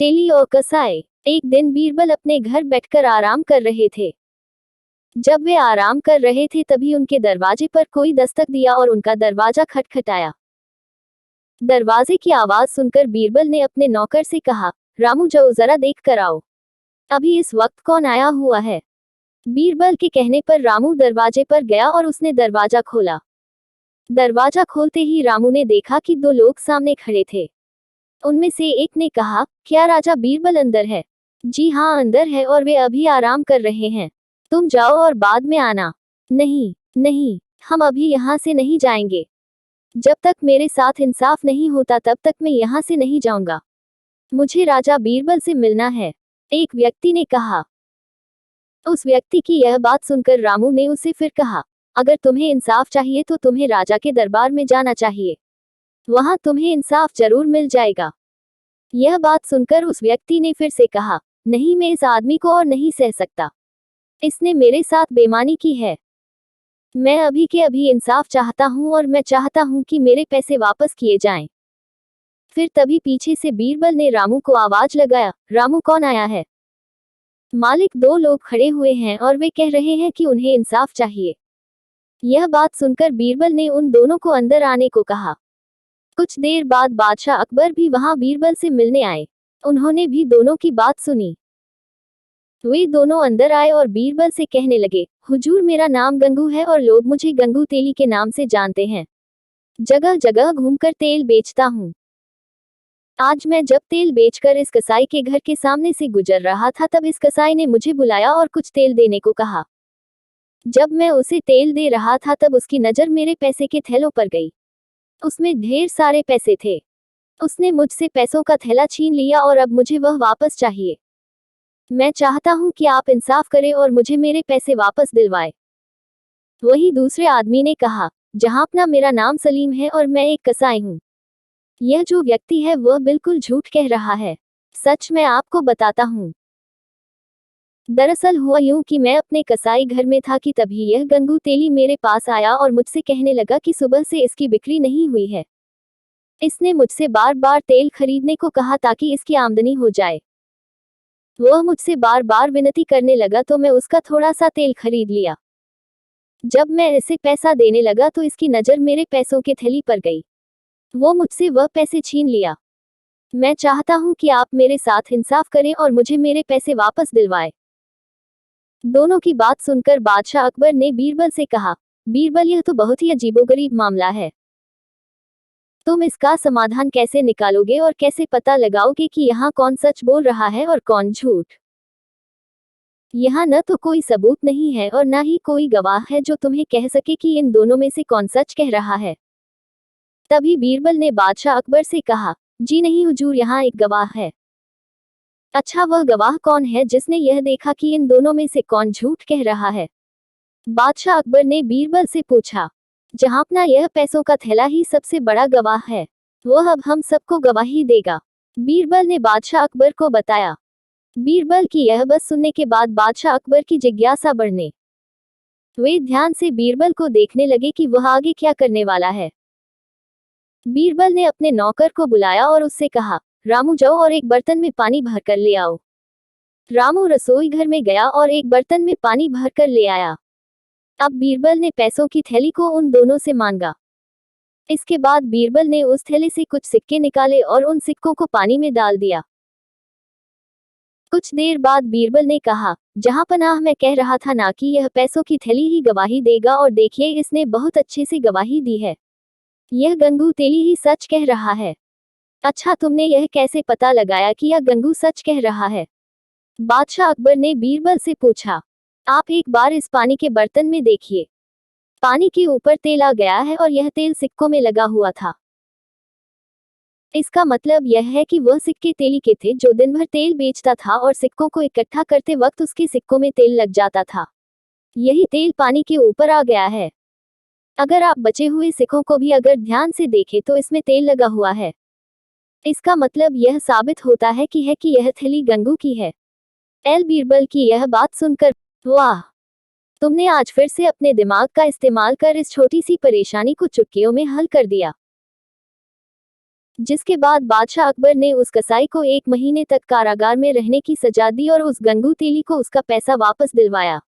Tele और कसाई। एक दिन बीरबल अपने घर बैठकर आराम कर रहे थे। जब वे आराम कर रहे थे तभी उनके दरवाजे पर कोई दस्तक दिया और उनका दरवाजा खटखटाया। दरवाजे की आवाज सुनकर बीरबल ने अपने नौकर से कहा, रामू जाओ जरा देख कर आओ। अभी इस वक्त कौन आया हुआ है? बीरबल के कहने पर रामू दरवाजे पर गया और उसने दरवाजा खोला। दरवाजा खोलते ही रामू ने देखा कि दो लोग सामने खड़े थे। उनमें से एक ने कहा, क्या राजा बीरबल अंदर है? जी हाँ अंदर है और वे अभी आराम कर रहे हैं। तुम जाओ और बाद में आना। नहीं नहीं, हम अभी यहाँ से नहीं जाएंगे। जब तक मेरे साथ इंसाफ नहीं होता तब तक मैं यहाँ से नहीं जाऊंगा। मुझे राजा बीरबल से मिलना है, एक व्यक्ति ने कहा। उस व्यक्ति की यह बात सुनकर रामू ने उससे फिर कहा, अगर तुम्हें इंसाफ चाहिए तो तुम्हें राजा के दरबार में जाना चाहिए, वहां तुम्हें इंसाफ जरूर मिल जाएगा। यह बात सुनकर उस व्यक्ति ने फिर से कहा, नहीं मैं इस आदमी को और नहीं सह सकता, इसने मेरे साथ बेईमानी की है। मैं अभी के अभी इंसाफ चाहता हूं और मैं चाहता हूं कि मेरे पैसे वापस किए जाएं। फिर तभी पीछे से बीरबल ने रामू को आवाज लगाया, रामू कौन आया है? मालिक, दो लोग खड़े हुए हैं और वे कह रहे हैं कि उन्हें इंसाफ चाहिए। यह बात सुनकर बीरबल ने उन दोनों को अंदर आने को कहा। कुछ देर बाद बादशाह अकबर भी वहां बीरबल से मिलने आए। उन्होंने भी दोनों की बात सुनी। वे दोनों अंदर आए और बीरबल से कहने लगे, हुजूर मेरा नाम गंगू है और लोग मुझे गंगू तेली के नाम से जानते हैं। जगह जगह घूमकर तेल बेचता हूँ। आज मैं जब तेल बेचकर इस कसाई के घर के सामने से गुजर रहा था तब इस कसाई ने मुझे बुलाया और कुछ तेल देने को कहा। जब मैं उसे तेल दे रहा था तब उसकी नजर मेरे पैसे के थैलों पर गई। उसमें ढेर सारे पैसे थे। उसने मुझसे पैसों का थैला छीन लिया और अब मुझे वह वापस चाहिए। मैं चाहता हूं कि आप इंसाफ करें और मुझे मेरे पैसे वापस दिलवाए। वही दूसरे आदमी ने कहा, जहांपना मेरा नाम सलीम है और मैं एक कसाई हूं। यह जो व्यक्ति है वह बिल्कुल झूठ कह रहा है। सच मैं आपको बताता हूं। दरअसल हुआ यूं कि मैं अपने कसाई घर में था कि तभी यह गंगू तेली मेरे पास आया और मुझसे कहने लगा कि सुबह से इसकी बिक्री नहीं हुई है। इसने मुझसे बार बार तेल खरीदने को कहा ताकि इसकी आमदनी हो जाए। वह मुझसे बार बार विनती करने लगा तो मैं उसका थोड़ा सा तेल खरीद लिया। जब मैं इसे पैसा देने लगा तो इसकी नज़र मेरे पैसों के थैली पर गई। वो मुझसे वह पैसे छीन लिया। मैं चाहता हूं कि आप मेरे साथ इंसाफ करें और मुझे मेरे पैसे वापस दिलवाएं। दोनों की बात सुनकर बादशाह अकबर ने बीरबल से कहा, बीरबल यह तो बहुत ही अजीबोगरीब मामला है। तुम इसका समाधान कैसे निकालोगे और कैसे पता लगाओगे कि यहाँ कौन सच बोल रहा है और कौन झूठ? यहाँ न तो कोई सबूत नहीं है और न ही कोई गवाह है जो तुम्हें कह सके कि इन दोनों में से कौन सच कह रहा है। तभी बीरबल ने बादशाह अकबर से कहा, जी नहीं हुजूर, यहाँ एक गवाह है। अच्छा, वह गवाह कौन है जिसने यह देखा कि इन दोनों में से कौन झूठ कह रहा है? बादशाह अकबर ने बीरबल से पूछा, जहांपना यह पैसों का थैला ही सबसे बड़ा गवाह है, वह अब हम सबको गवाही देगा। बीरबल ने बादशाह अकबर को बताया। बीरबल की यह बात सुनने के बाद बादशाह अकबर की जिज्ञासा बढ़ने। वे ध्यान से बीरबल को देखने लगे कि वह आगे क्या करने वाला है। बीरबल ने अपने नौकर को बुलाया और उससे कहा, रामू जाओ और एक बर्तन में पानी भरकर ले आओ। रामू रसोई घर में गया और एक बर्तन में पानी भरकर ले आया। अब बीरबल ने पैसों की थैली को उन दोनों से मांगा। इसके बाद बीरबल ने उस थैले से कुछ सिक्के निकाले और उन सिक्कों को पानी में डाल दिया। कुछ देर बाद बीरबल ने कहा, जहां पनाह मैं कह रहा था ना कि यह पैसों की थैली ही गवाही देगा, और देखिए इसने बहुत अच्छे से गवाही दी है। यह गंगू तेली ही सच कह रहा है। अच्छा, तुमने यह कैसे पता लगाया कि यह गंगू सच कह रहा है? बादशाह अकबर ने बीरबल से पूछा। आप एक बार इस पानी के बर्तन में देखिए। पानी के ऊपर तेल आ गया है और यह तेल सिक्कों में लगा हुआ था। इसका मतलब यह है कि वह सिक्के तेली के थे जो दिन भर तेल बेचता था और सिक्कों को इकट्ठा करते वक्त उसके सिक्कों में तेल लग जाता था। यही तेल पानी के ऊपर आ गया है। अगर आप बचे हुए सिक्कों को भी अगर ध्यान से देखें तो इसमें तेल लगा हुआ है। इसका मतलब यह साबित होता है कि यह थैली गंगू की है। एल बीरबल की यह बात सुनकर, वाह, तुमने आज फिर से अपने दिमाग का इस्तेमाल कर इस छोटी सी परेशानी को चुटकियों में हल कर दिया। जिसके बाद बादशाह अकबर ने उस कसाई को 1 महीने तक कारागार में रहने की सजा दी और उस गंगू तेली को उसका पैसा वापस दिलवाया।